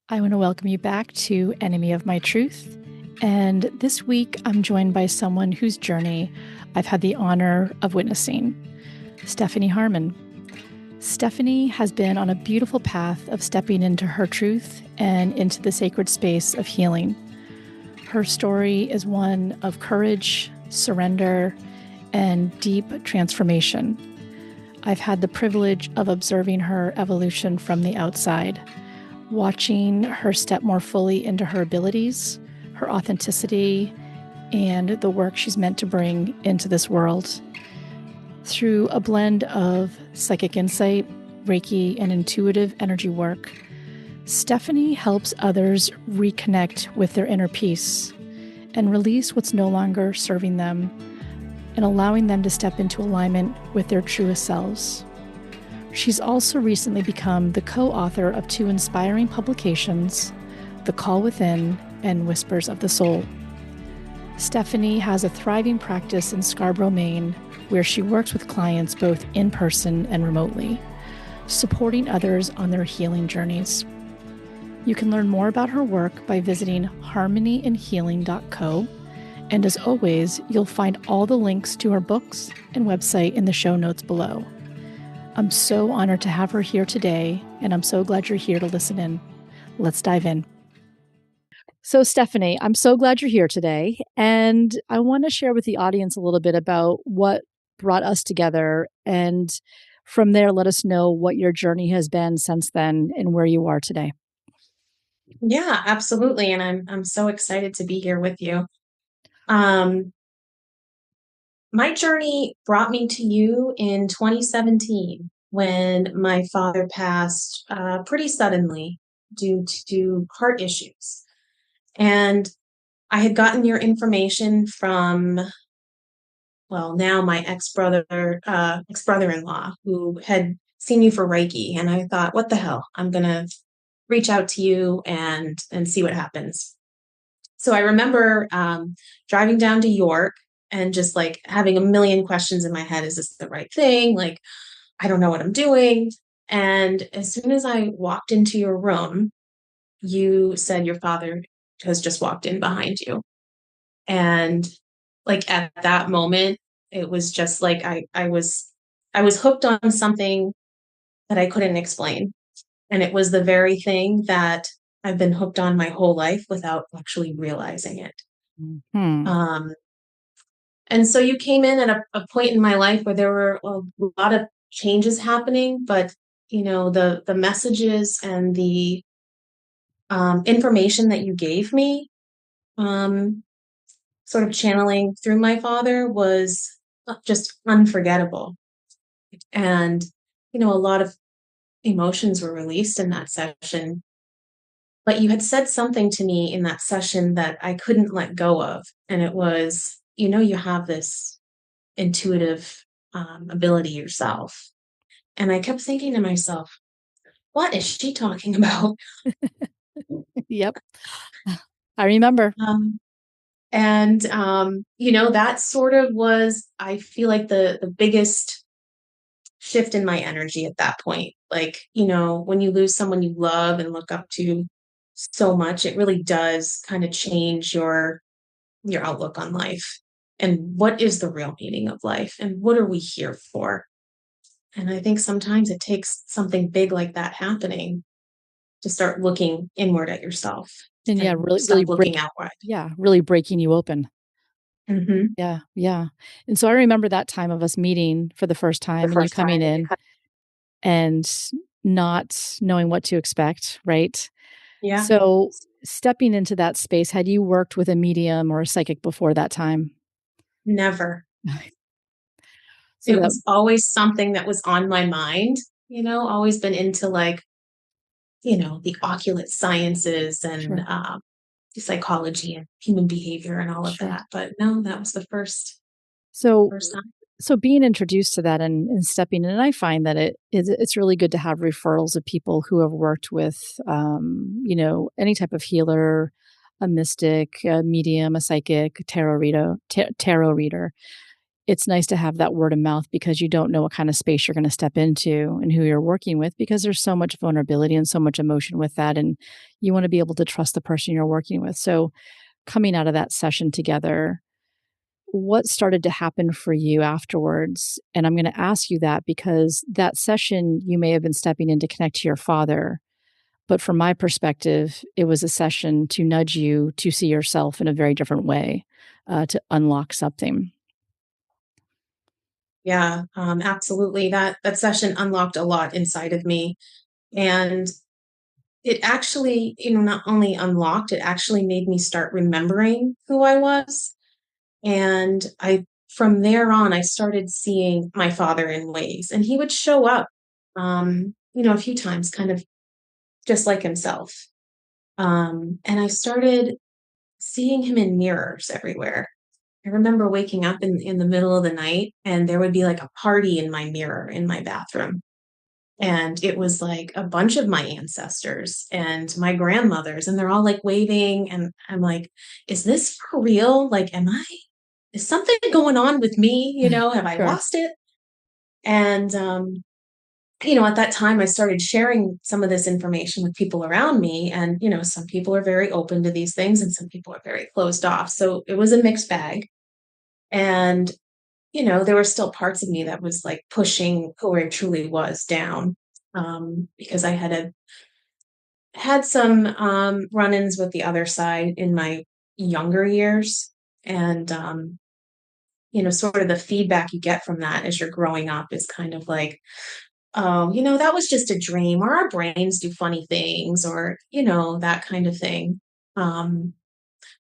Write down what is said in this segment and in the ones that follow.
I want to welcome you back to Enemy of My Truth. And this week, I'm joined by someone whose journey I've had the honor of witnessing, Stephanie Harmon. Stephanie has been on a beautiful path of stepping into her truth and into the sacred space of healing. Her story is one of courage, surrender, and deep transformation. I've had the privilege of observing her evolution from the outside, watching her step more fully into her abilities, her authenticity, and the work she's meant to bring into this world. Through a blend of psychic insight, Reiki, and intuitive energy work, Stephanie helps others reconnect with their inner peace and release what's no longer serving them and allowing them to step into alignment with their truest selves. She's also recently become the co-author of two inspiring publications, The Call Within and Whispers of the Soul. Stephanie has a thriving practice in Scarborough, Maine, where she works with clients both in person and remotely, supporting others on their healing journeys. You can learn more about her work by visiting harmonyandhealing.co. And as always, you'll find all the links to her books and website in the show notes below. I'm so honored to have her here today, and I'm so glad you're here to listen in. Let's dive in. So, Stephanie, I'm so glad you're here today, and I want to share with the audience a little bit about what brought us together, and from there, let us know what your journey has been since then and where you are today. Yeah, absolutely. And I'm so excited to be here with you. Um, my journey brought me to you in 2017 when my father passed pretty suddenly due to heart issues. And I had gotten your information from, well, now my ex-brother-in-law who had seen you for Reiki. And I thought, what the hell? I'm gonna reach out to you and see what happens. So I remember driving down to York and just like having a million questions in my head. Is this the right thing? Like, I don't know what I'm doing. And as soon as I walked into your room, you said your father has just walked in behind you. And like at that moment, it was just like I was hooked on something that I couldn't explain. And it was the very thing that I've been hooked on my whole life without actually realizing it. Hmm. Um, and so you came in at a point in my life where there were a lot of changes happening, but the messages and the information that you gave me, um, sort of channeling through my father, was just unforgettable. And a lot of emotions were released in that session. But you had said something to me in that session that I couldn't let go of, and it was, you have this intuitive ability yourself. And I kept thinking to myself, what is she talking about? Yep. I remember. Um, that sort of was, I feel like the biggest shift in my energy at that point. Like, when you lose someone you love and look up to so much, it really does kind of change your outlook on life and what is the real meaning of life and what are we here for. And I think sometimes it takes something big like that happening to start looking inward at yourself And yeah, and really, really stop looking outward. really breaking you open. Hmm. Yeah, yeah. And so I remember that time of us meeting for the first time and you coming in and not knowing what to expect, right? Yeah, So stepping into that space, had you worked with a medium or a psychic before that time? never. So It that was always something that was on my mind, always been into like, the occult sciences and sure, psychology and human behavior and all of sure. that. But no, that was the first So first time. so being introduced to that and stepping in, and I find that it's really good to have referrals of people who have worked with, any type of healer, a mystic, a medium, a psychic, tarot reader. it's nice to have that word of mouth because you don't know what kind of space you're going to step into and who you're working with because there's so much vulnerability and so much emotion with that. And you want to be able to trust the person you're working with. So, coming out of that session together, what started to happen for you afterwards? And I'm going to ask you that because that session, you may have been stepping in to connect to your father. But from my perspective, it was a session to nudge you to see yourself in a very different way, to unlock something. Yeah, absolutely. That session unlocked a lot inside of me, and it actually, not only unlocked, it actually made me start remembering who I was. And I from there on, I started seeing my father in ways, and he would show up, a few times, kind of just like himself. And I started seeing him in mirrors everywhere. I remember waking up in the middle of the night, and there would be like a party in my mirror in my bathroom. And it was like a bunch of my ancestors and my grandmothers, and they're all like waving. And I'm like, is this for real? Like, is something going on with me? Have I Sure. lost it? And, at that time, I started sharing some of this information with people around me. And, some people are very open to these things and some people are very closed off. So it was a mixed bag. And, there were still parts of me that was like pushing who I truly was down, because I had some run-ins with the other side in my younger years. And, sort of the feedback you get from that as you're growing up is kind of like, oh, that was just a dream, or our brains do funny things, or, that kind of thing. Um,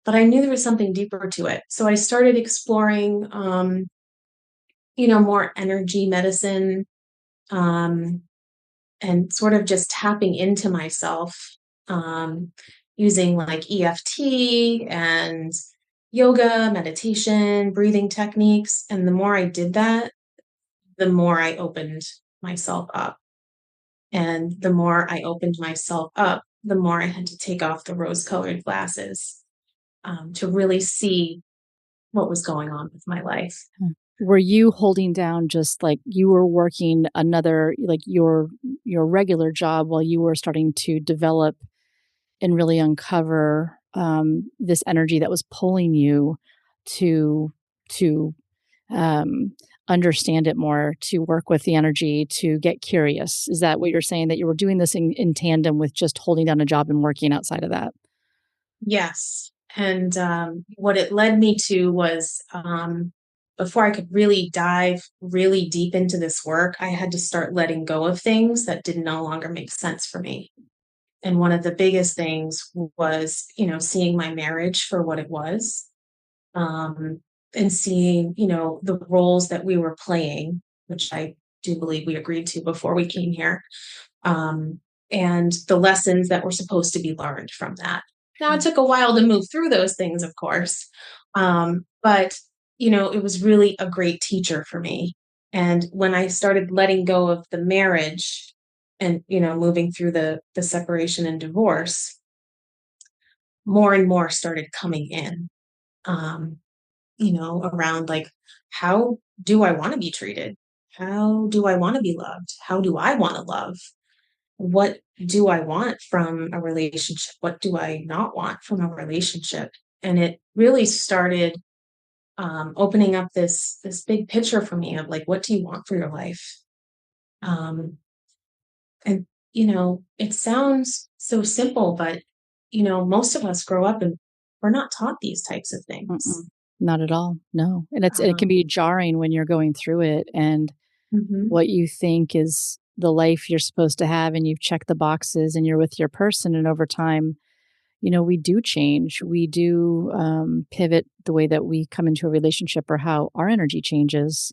but I knew there was something deeper to it. So I started exploring, more energy medicine, um, and sort of just tapping into myself, um, using like EFT and yoga, meditation, breathing techniques. And the more I did that, the more I opened myself up. And the more I opened myself up, the more I had to take off the rose colored glasses, to really see what was going on with my life. Mm. Were you holding down just like you were working another like your regular job while you were starting to develop and really uncover, this energy that was pulling you to to, um, understand it more, to work with the energy, to get curious? Is that what you're saying, that you were doing this in tandem with just holding down a job and working outside of that? Yes. And what it led me to was, before I could really dive really deep into this work, I had to start letting go of things that did no longer make sense for me. And one of the biggest things was, seeing my marriage for what it was, um, and seeing, the roles that we were playing, which I do believe we agreed to before we came here, um, and the lessons that were supposed to be learned from that. Now, it Mm. took a while to move through those things, of course, but it was really a great teacher for me. And when I started letting go of the marriage and moving through the separation and divorce, more and more started coming in. Um, around like, how do I want to be treated? How do I want to be loved? How do I want to love? What do I want from a relationship? What do I not want from a relationship? And it really started, opening up this big picture for me of like, what do you want for your life? Um, and it sounds so simple, but most of us grow up and we're not taught these types of things. Mm-mm. Not at all, no, and it can Um, be jarring when you're going through it and mhm. what you think is the life you're supposed to have, and you've checked the boxes, and you're with your person, and over time, we do change. We do, pivot the way that we come into a relationship or how our energy changes,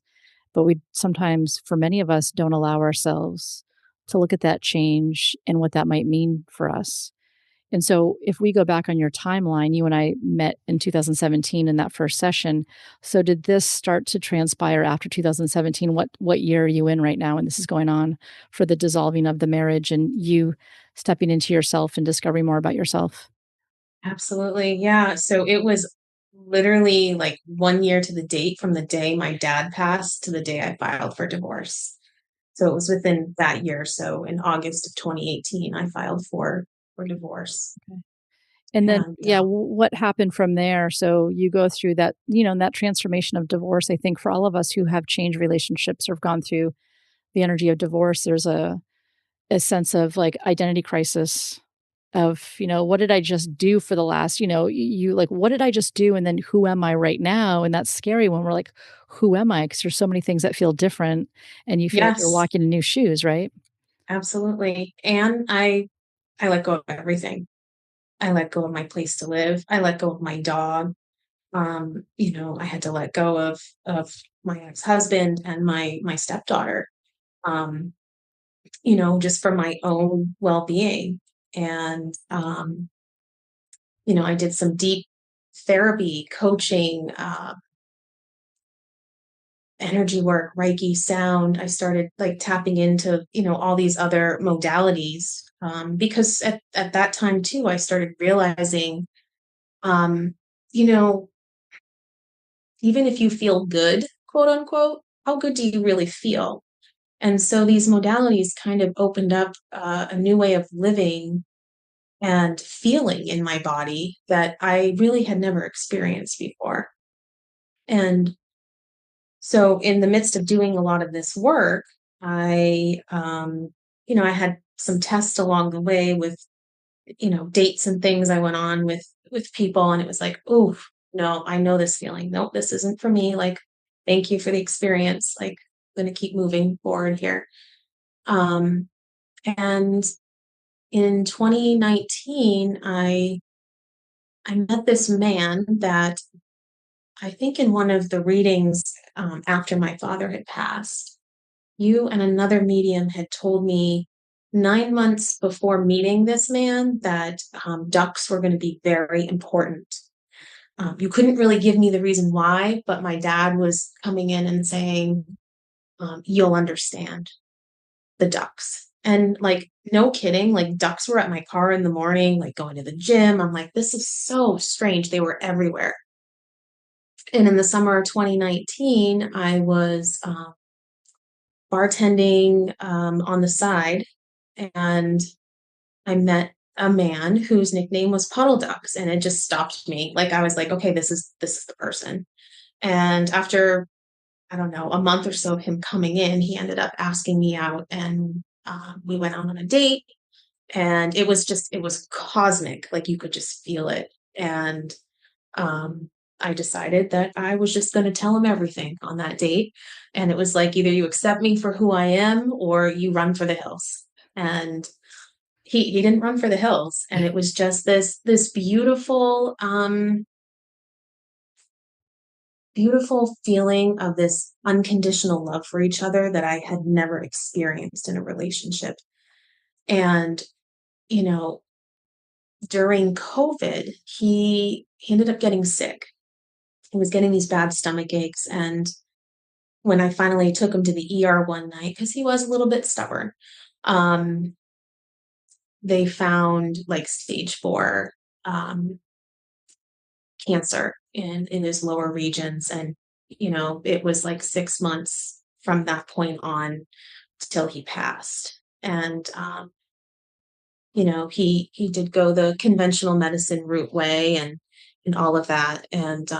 but we sometimes, for many of us, don't allow ourselves to look at that change and what that might mean for us. And so if we go back on your timeline, you and I met in 2017 in that first session. So did this start to transpire after 2017? What year are you in right now when this is going on for the dissolving of the marriage and you stepping into yourself and discovering more about yourself? Absolutely. Yeah. So it was literally like 1 year to the date from the day my dad passed to the day I filed for divorce. So it was within that year. So in August of 2018, I filed for divorce. Okay. And then, And yeah, what happened from there? So you go through that, that transformation of divorce. I think for all of us who have changed relationships or have gone through the energy of divorce, there's a sense of like identity crisis of, what did I just do for the last, you like, what did I just do? And then who am I right now? And that's scary when we're like, who am I? Because there's so many things that feel different and you feel like you're yes, walking in new shoes, right? absolutely. And I let go of everything. I let go of my place to live. I let go of my dog. I had to let go of my ex-husband and my stepdaughter. Um, just for my own well-being. And I did some deep therapy, coaching, energy work, Reiki, sound. I started like tapping into, all these other modalities. Because at that time too, I started realizing, um, you know, even if you feel good, quote unquote, how good do you really feel? And so these modalities kind of opened up a new way of living and feeling in my body that I really had never experienced before. And so, in the midst of doing a lot of this work, I had some tests along the way with, dates and things I went on with people, and it was like, oh no, I know this feeling. Nope, this isn't for me. Like, thank you for the experience. Like, I'm going to keep moving forward here. Um, and in 2019, I met this man that I think in one of the readings after my father had passed, you and another medium had told me 9 months before meeting this man that ducks were going to be very important. You couldn't really give me the reason why, but my dad was coming in and saying, you'll understand the ducks. And like, no kidding, like ducks were at my car in the morning, like going to the gym. I'm like, this is so strange. They were everywhere. And in the summer of 2019, I was bartending on the side, and I met a man whose nickname was Puddle Ducks, and it just stopped me. Like I was like, okay, this is the person. And after I don't know a month or so of him coming in, he ended up asking me out, and we went out on a date. And it was cosmic. Like you could just feel it. And um, I decided that I was just going to tell him everything on that date. And it was like either you accept me for who I am or you run for the hills. And he didn't run for the hills. And it was just this beautiful, beautiful feeling of this unconditional love for each other that I had never experienced in a relationship. And, you know, during COVID, he ended up getting sick. He was getting these bad stomach aches. And when I finally took him to the ER one night, because he was a little bit stubborn, um, they found like stage 4 um, cancer in his lower regions. And, it was like 6 months from that point on till he passed. And, he did go the conventional medicine route way and all of that. And,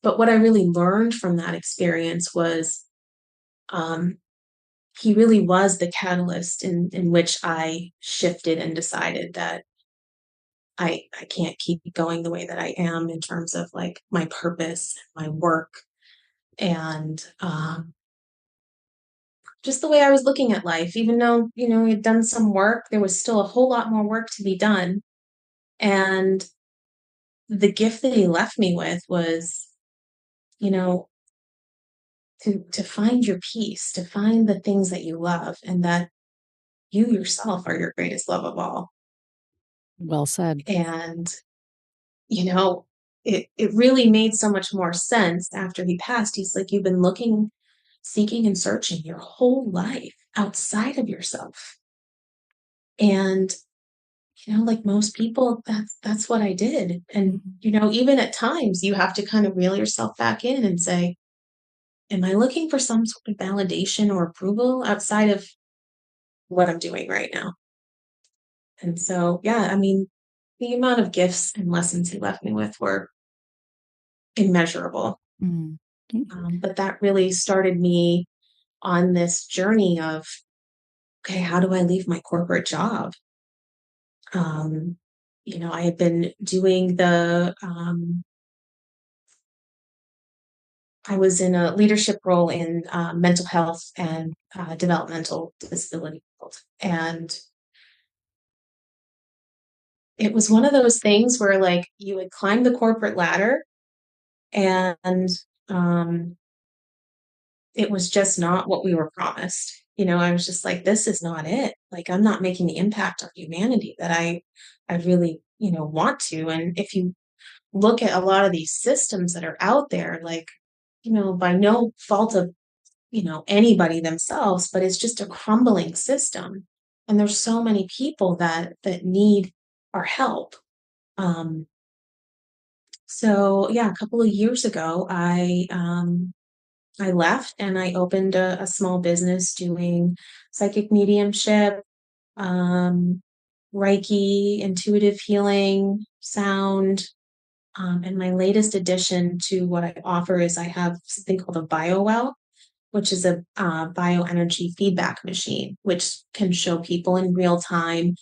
but what I really learned from that experience was, um, he really was the catalyst in which I shifted and decided that I can't keep going the way that I am in terms of like my purpose, my work, and just the way I was looking at life. Even though, we had done some work, there was still a whole lot more work to be done. And the gift that he left me with was, you know, to find your peace, to find the things that you love, and that you yourself are your greatest love of all. Well said. And you know, it really made so much more sense after he passed. He's like, you've been looking, seeking, and searching your whole life outside of yourself. And like most people, that's what I did. And, Mhm. even at times you have to kind of reel yourself back in and say, am I looking for some sort of validation or approval outside of what I'm doing right now? And so, yeah, I mean, the amount of gifts and lessons he left me with were immeasurable. Mm. Mm. But that really started me on this journey of, okay, how do I leave my corporate job? Um, I had been doing I was in a leadership role in mental health and developmental disability field. And it was one of those things where, like, you would climb the corporate ladder and um, it was just not what we were promised. I was just like, this is not it. Like, I'm not making the impact on humanity that I really, want to. And if you look at a lot of these systems that are out there, like, by no fault of, anybody themselves, but it's just a crumbling system. And there's so many people that need our help. Um, so yeah, a couple of years ago, I left and I opened a small business doing psychic mediumship, um, Reiki, intuitive healing, sound. And my latest addition to what I offer is I have something called a BioWell, which is a bioenergy feedback machine, which can show people in real time,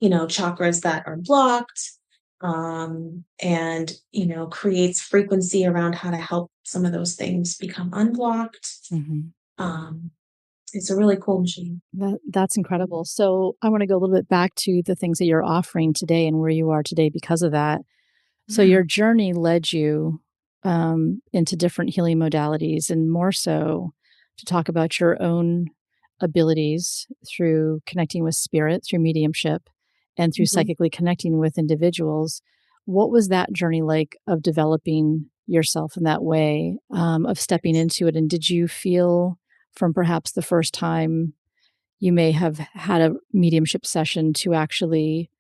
chakras that are blocked, and, creates frequency around how to help some of those things become unblocked. Mhm. Um, it's a really cool machine. That's incredible. So I want to go a little bit back to the things that you're offering today and where you are today because of that. So Yeah. your journey led you into different healing modalities, and more so to talk about your own abilities through connecting with spirit, through mediumship, and through Mhm. psychically connecting with individuals. What was that journey like of developing yourself in that way, of stepping into it? And did you feel from perhaps the first time you may have had a mediumship session to actually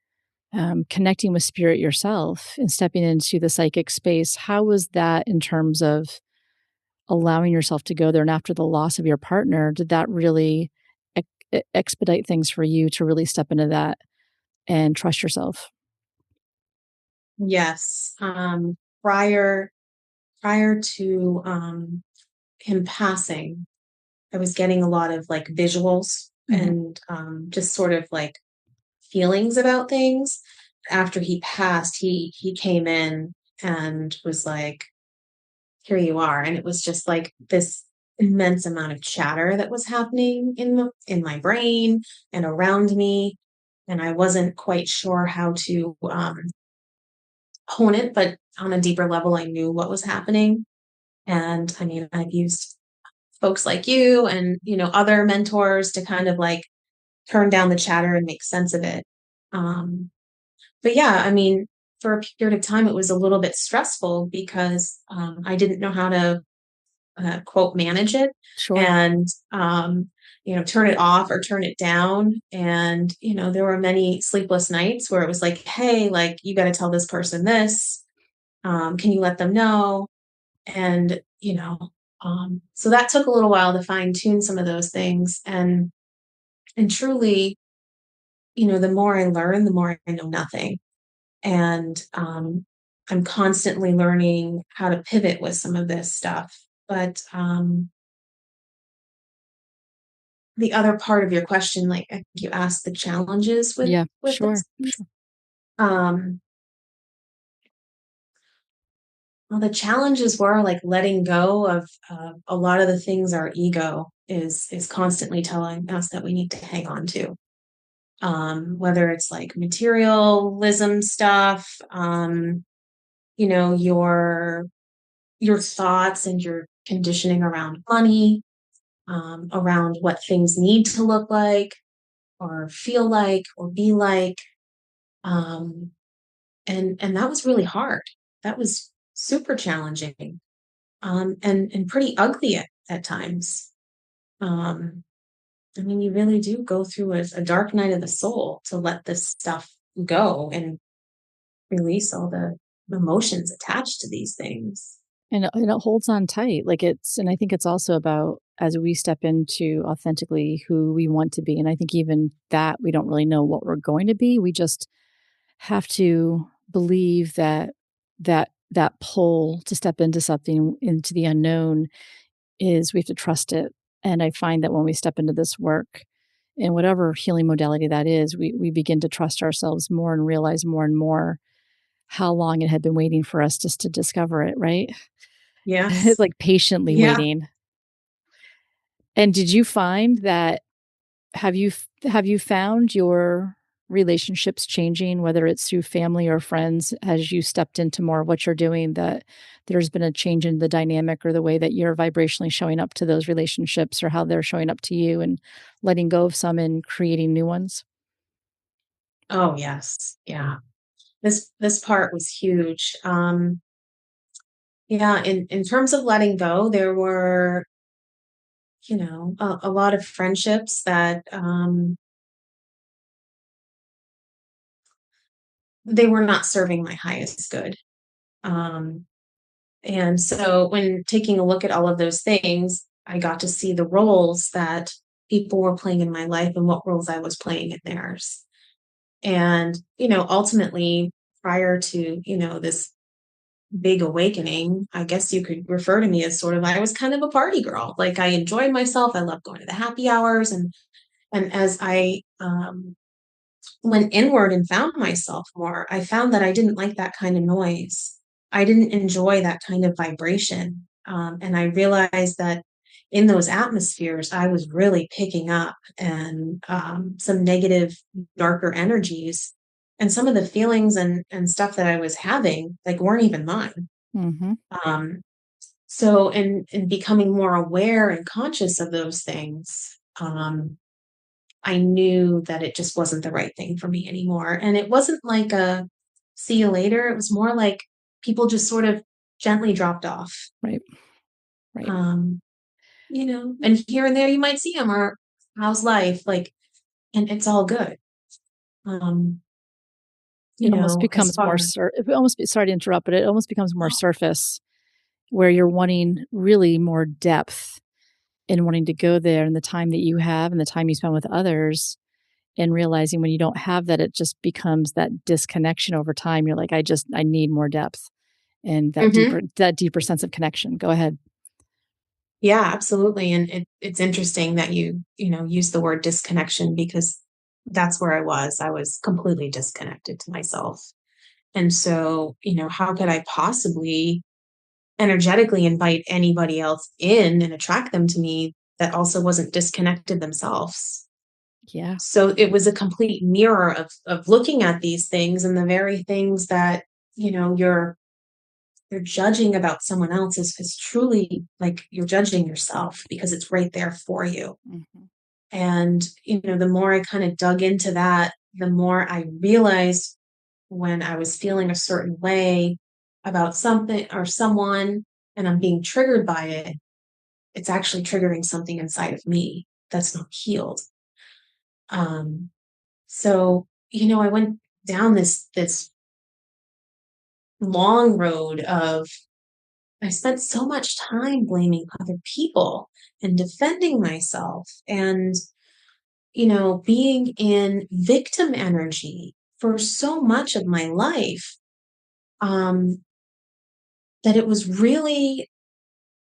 connecting with spirit yourself and stepping into the psychic space, how was that in terms of allowing yourself to go there? And after the loss of your partner, did that really expedite things for you to really step into that and trust yourself? Yes. Prior to him passing, I was getting a lot of like visuals Mhm. and just sort of like feelings about things. After he passed, he came in and was like, "Here you are," and it was just like this immense amount of chatter that was happening in my brain and around me, and I wasn't quite sure how to hone it, but on a deeper level, I knew what was happening. And I mean, I've used folks like you and other mentors to kind of like turn down the chatter and make sense of it. Um, but yeah, I mean, for a period of time, it was a little bit stressful because I didn't know how to quote manage it Sure. and turn it off or turn it down. And there were many sleepless nights where it was like, hey, like you got to tell this person this. Can you let them know? And so that took a little while to fine tune some of those things. And truly, the more I learn, the more I know nothing. And I'm constantly learning how to pivot with some of this stuff. But the other part of your question, like I think you asked the challenges with Yeah, those sure, things. sure. Um, well, the challenges were like letting go of a lot of the things our ego is constantly telling us that we need to hang on to. Whether it's like materialism stuff, your thoughts and your conditioning around money, around what things need to look like or feel like or be like. Um, and that was really hard. That was super challenging, and pretty ugly at times. Um, I mean, you really do go through a dark night of the soul to let this stuff go and release all the emotions attached to these things. And it holds on tight. Like, and I think it's also about as we step into authentically who we want to be, and I think even that we don't really know what we're going to be. We just have to believe that pull to step into something, into the unknown, is we have to trust it. And I find that when we step into this work, in whatever healing modality that is, we begin to trust ourselves more and realize more and more how long it had been waiting for us just to discover it, right? It's Yes. like patiently Yeah. waiting. And did you find that have you found your relationships changing, whether it's through family or friends, as you stepped into more of what you're doing, that there's been a change in the dynamic or the way that you're vibrationally showing up to those relationships or how they're showing up to you and letting go of some and creating new ones? Oh, yes. Yeah. This part was huge. Yeah, in terms of letting go, there were, a lot of friendships that they were not serving my highest good. Um, and so when taking a look at all of those things, I got to see the roles that people were playing in my life and what roles I was playing in theirs. And, ultimately, prior to, this big awakening, I guess you could refer to me as sort of I was kind of a party girl. Like I enjoyed myself. I loved going to the happy hours and as I went inward and found myself more, I found that I didn't like that kind of noise. I didn't enjoy that kind of vibration. And I realized that in those atmospheres, I was really picking up and some negative, darker energies. And some of the feelings and stuff that I was having, like, weren't even mine. Mhm. Um, so, in becoming more aware and conscious of those things, I knew that it just wasn't the right thing for me anymore. And it wasn't like a see you later. It was more like people just sort of gently dropped off. Right, right. Um, and here and there you might see them or how's life? Like, and it's all good. Um, It almost as becomes more far it almost sorry to interrupt, but it almost becomes more oh, surface where you're wanting really more depth and wanting to go there, and the time that you have and the time you spend with others, and realizing when you don't have that, it just becomes that disconnection over time. You're like, I need more depth and mhm. that deeper sense of connection. Go ahead. Yeah, absolutely. And it's interesting that you use the word disconnection because that's where I was. I was completely disconnected to myself. And so, how could I possibly energetically invite anybody else in and attract them to me that also wasn't disconnected themselves? Yeah, So it was a complete mirror of looking at these things and the very things that, you're judging about someone else is truly like you're judging yourself because it's right there for you. mhm, And, the more I kind of dug into that, the more I realized when I was feeling a certain way about something or someone and I'm being triggered by it, it's actually triggering something inside of me that's not healed. Um, so, I went down this long road of I spent so much time blaming other people and defending myself and, being in victim energy for so much of my life, um, that it was really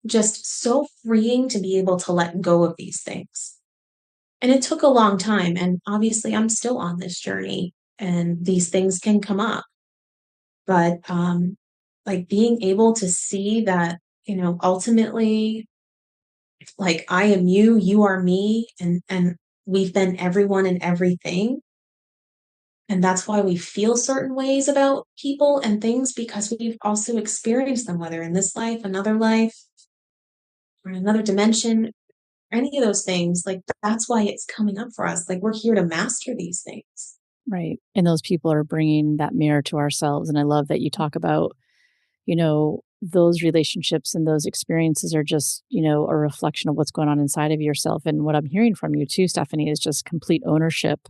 just so freeing to be able to let go of these things. And it took a long time. And obviously, I'm still on this journey and these things can come up. But like being able to see that, ultimately, like I am you, you are me, and we've been everyone and everything. And that's why we feel certain ways about people and things because we've also experienced them, whether in this life or in another dimension, any of those things. Like that's why it's coming up for us. Like we're here to master these things. right. And those people are bringing that mirror to ourselves. And I love that you talk about, those relationships and those experiences are just, a reflection of what's going on inside of yourself. And what I'm hearing from you too, Stephanie, is just complete ownership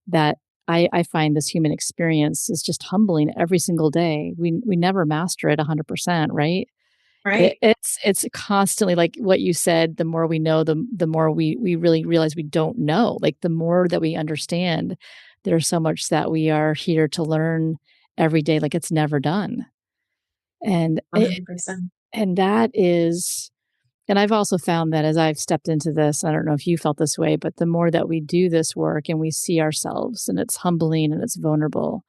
that I find this human experience is just humbling every single day. We never master it 100%, right? Right. It's constantly like what you said, the more we know, the more we really realize we don't know. Like, the more that we understand, there's so much that we are here to learn every day, like it's never done. And it 100%. and that is and I've also found that as I've stepped into this, I don't know if you felt this way, but the more that we do this work and we see ourselves and it's humbling and it's vulnerable,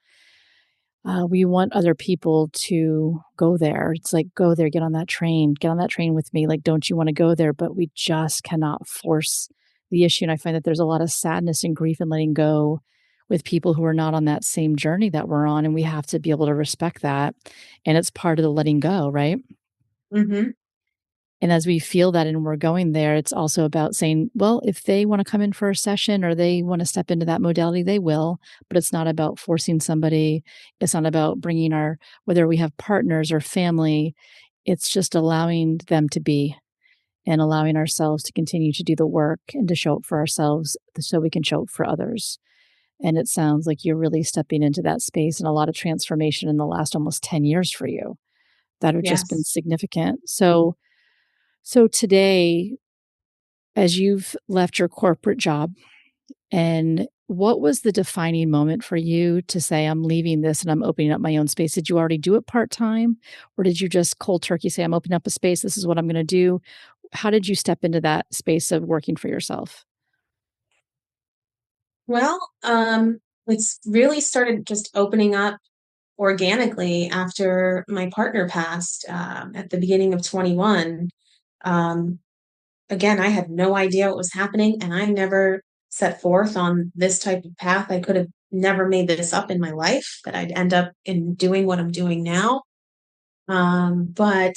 we want other people to go there. It's like, "Go there, get on that train with me." Like, "Don't you wanna go there?" But we just cannot force the issue, and I find that there's a lot of sadness and grief in letting go with people who are not on that same journey that we're on, and we have to be able to respect that, and it's part of the letting go, right? Mhm. And as we feel that and we're going there, it's also about saying, well, if they want to come in for a session or they want to step into that modality, they will. But it's not about forcing somebody. It's not about bringing whether we have partners or family, it's just allowing them to be and allowing ourselves to continue to do the work and to show up for ourselves so we can show up for others. And it sounds like you're really stepping into that space and a lot of transformation in the last almost 10 years for you that have just been Yes. significant. So today, as you've left your corporate job, and what was the defining moment for you to say, I'm leaving this and I'm opening up my own space? Did you already do it part time? Or did you just cold turkey say, I'm opening up a space? This is what I'm going to do? How did you step into that space of working for yourself? Well, it's really started just opening up organically after my partner passed, at the beginning of 21. Um, Again, I had no idea what was happening, and I never set forth on this type of path. I could have never made this up in my life that I'd end up in doing what I'm doing now. But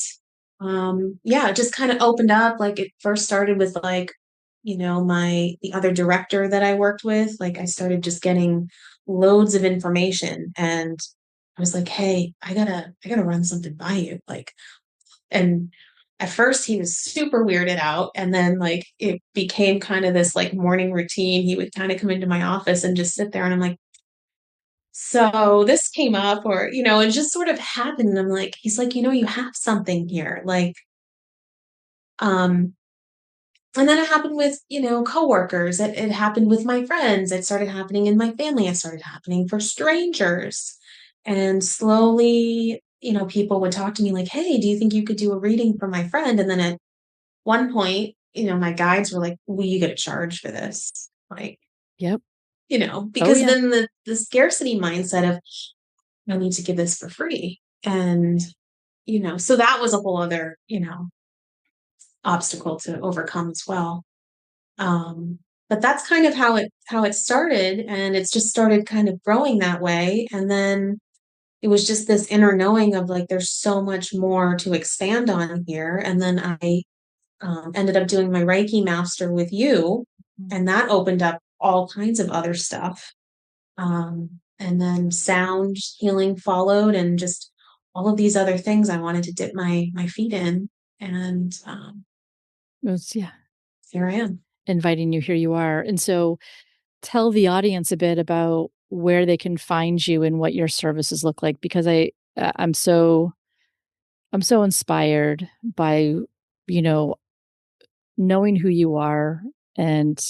yeah, it just kind of opened up. Like, it first started with, like, the other director that I worked with. Like, I started just getting loads of information, and I was like, "Hey, I gotta run something by you." Like, and at first he was super weirded out, and then, like, it became kind of this, like, morning routine. He would kind of come into my office and just sit there, and I'm like, "So this came up," or, it just sort of happened. And I'm like, he's like, "You have something here." Like, um, and then it happened with, coworkers. It happened with my friends. It started happening in my family. It started happening for strangers. And slowly, people would talk to me like, "Hey, do you think you could do a reading for my friend?" And then at one point, my guides were like, "Well, you get a charge for this." Like, Yep. Oh, because yeah. then the scarcity mindset of, I need to give this for free. And, so that was a whole other, obstacle to overcome as well. Um, but that's kind of how it started, and it's just started kind of growing that way. And then it was just this inner knowing of, like, there's so much more to expand on here. And then I ended up doing my Reiki master with you, Mm. and that opened up all kinds of other stuff. And then sound healing followed, and just all of these other things I wanted to dip my feet in. And Yeah, here I am. inviting you, here you are. And so tell the audience a bit about where they can find you and what your services look like because I'm so inspired by, you know, knowing who you are and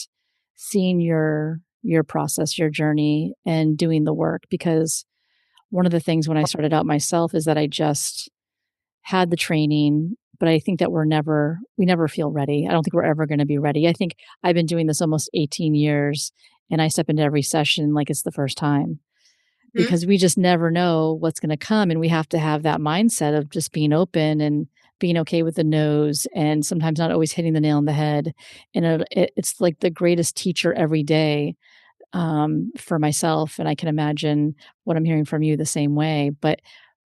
seeing your process, your journey and doing the work because one of the things when I started out myself is that I just had the training, but I think that we never feel ready. I don't think we're ever going to be ready. I think I've been doing this almost 18 years and I step into every session like it's the first time Mhm. because we just never know what's going to come. And we have to have that mindset of just being open and being okay with the no's and sometimes not always hitting the nail on the head. And it's like the greatest teacher every day for myself. And I can imagine what I'm hearing from you the same way. But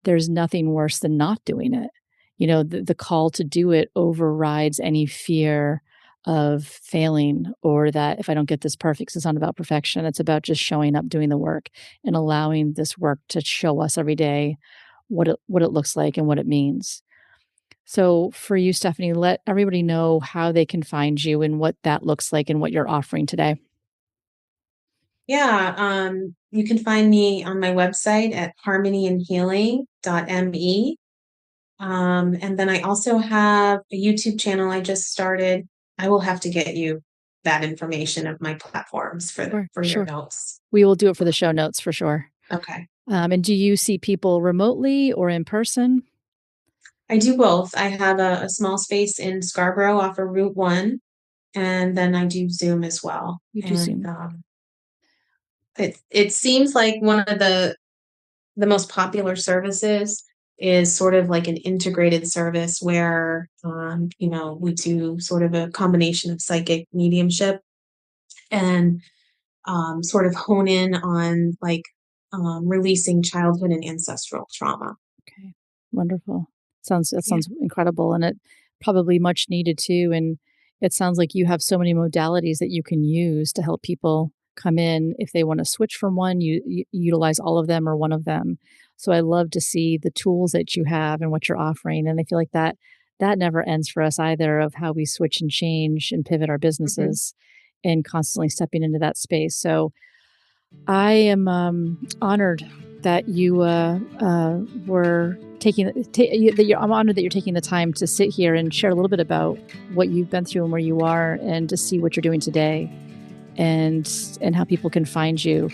there's nothing worse than not doing it. The call to do it overrides any fear of failing or that if I don't get this perfect, 'cause it's not about perfection. It's about just showing up, doing the work, and allowing this work to show us every day what it looks like and what it means. So for you, Stephanie, let everybody know how they can find you and what that looks like and what you're offering today. Yeah, you can find me on my website at harmonyandhealing.me. And then I also have a YouTube channel I just started. I will have to get you that information of my platforms Sure, for your sure. notes. We will do it for the show notes for sure. Okay. And do you see people remotely or in person? I do both. I have a small space in Scarborough off of Route 1, and then I do Zoom as well. You do And Zoom. it seems like one of the most popular services is sort of like an integrated service where we do sort of a combination of psychic mediumship and sort of hone in on like releasing childhood and ancestral trauma. Okay. Wonderful. That Yeah. sounds incredible, and it probably much needed too, and it sounds like you have so many modalities that you can use to help people come in. If they wanna switch from one, you utilize all of them or one of them. So I love to see the tools that you have and what you're offering, and I feel like that never ends for us either, of how we switch and change and pivot our Mhm. businesses and constantly stepping into that space. So I am honored that you were taking that I'm honored that you're taking the time to sit here and share a little bit about what you've been through and where you are, and to see what you're doing today, and how people can find you.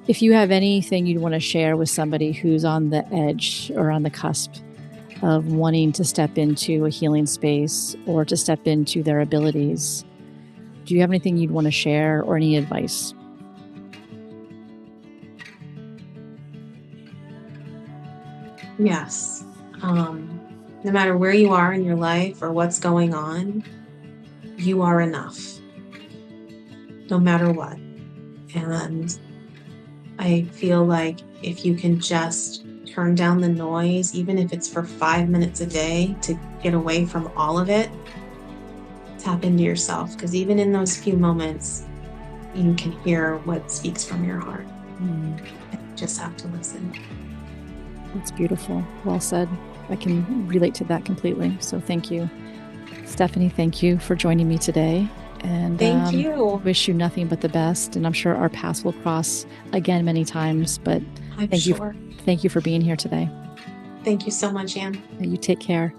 If you have anything you'd want to share with somebody who's on the edge or on the cusp of wanting to step into a healing space or to step into their abilities, do you have anything you'd want to share or any advice? Yes. No matter where you are in your life or what's going on, you are enough, no matter what. And I feel like if you can just turn down the noise, even if it's for 5 minutes a day to get away from all of it, tap into yourself. Because even in those few moments, you can hear what speaks from your heart. Mm. You just have to listen. That's beautiful. Well said. I can relate to that completely. So thank you. Stephanie, thank you for joining me today. And Thank you. wish you nothing but the best. And I'm sure our paths will cross again many times. But I'm thank you. sure. Thank you for being here today. Thank you so much, Anne. You take care.